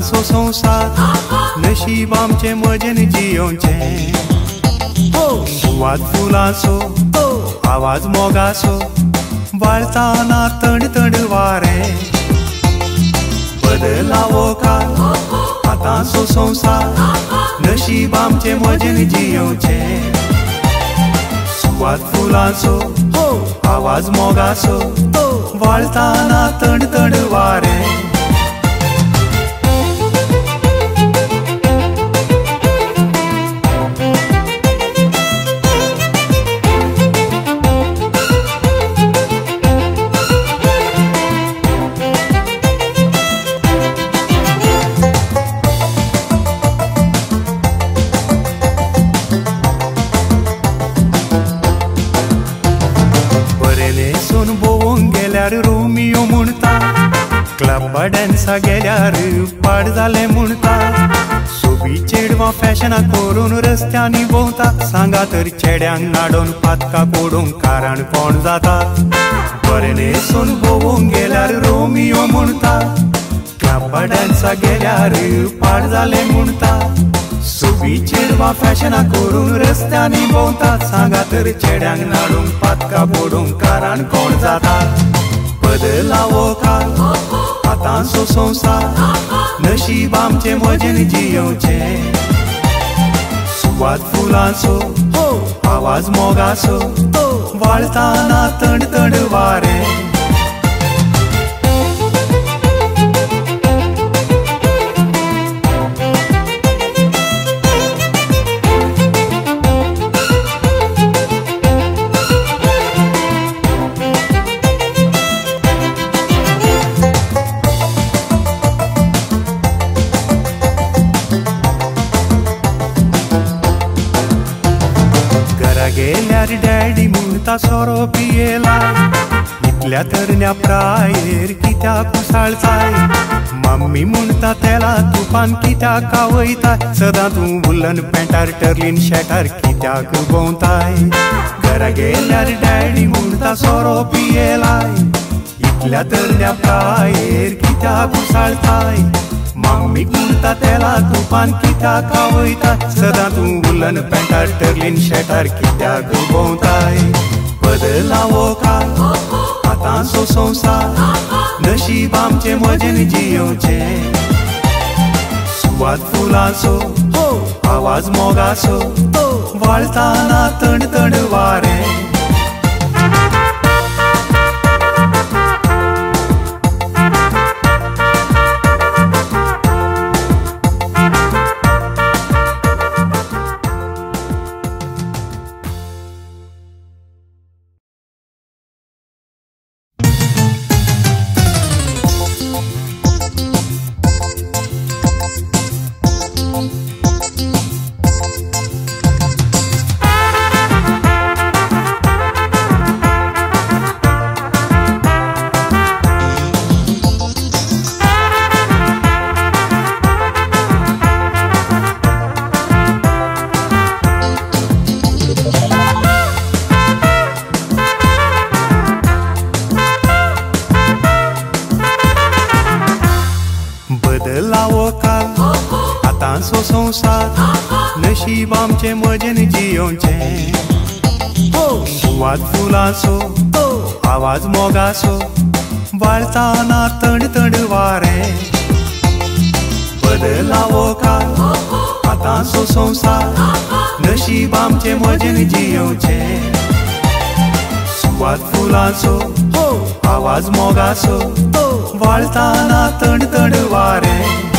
आतांचो संसार नशीब आमचे मजेन जियोंचे सुवात फुलांचो आवाज मोगाचो वाळताना तण तण वारें बदलावो काल आतांचो संसार नशीब आमचे मजेन जियोंचे सुवात फुलांचो आवाज मोगाचो वाळताना तण तण वारें रोमियो म्हणता क्लबा डान्सा गेल्यार पाड जालें म्हणता सोबी चेडवां फॅशनां करून रस्त्यांनी भोंवता सांगा तर चेड्यांक नाडोन पातकां कोडूंक कारण कोण जाता बरें न्हेसून भोवूंक गेल्यार रोमियो म्हणता क्लबा डान्सा गेल्यार पाड जालें म्हणता सोबी चेडवां फॅशनां करून रस्त्यांनी भोंवता सांगा तर चेड्यांक नाडूंक पातकां कोडूंक कारण कोण जाता बदलावो काल आतांचो संसार नशीब आमचे मजेन जियोंचे सुवात फुलांचो आवाज मोगाचो वाळताना तण तण वारें गेल्यार डॅडी म्हणटा सोरो पियेला इतल्या तरण्या प्रायेर कित्याक कुसाळताय मम्मी म्हणटा तेला तुपान कित्याक कावयताय सदां तूं वुलन पॅन्टार टर्लीन शर्टार कित्याक भोंवताय घरा गेल्यार डॅडी म्हणटा सोरो पियेलाय इतल्या तरण्या प्रायेर कित्याक कुसाळताय मम्मी म्हणटा तेला तुपान कित्याक कावयता सदां तूं वुलन पॅन्टार टर्लीन शर्टार कित्याक भोंवताय बदलावो काल आतांचो संसार नशीब आमचे मजेन जियोंचे सुवात फुलांचो आवाज मोगाचो वाळताना तण तण वारें बदलावो काल आतांचो संसार नशीब आमचे मजेन जियोंचे सुवात फुलांचो आवाज मोगाचो वाळताना तण तण वारें बदलावो काल आतांचो संसार नशीब आमचे मजेन जियोंचे सुवात फुलांचो आवाज मोगाचो वाळताना तण तण वारें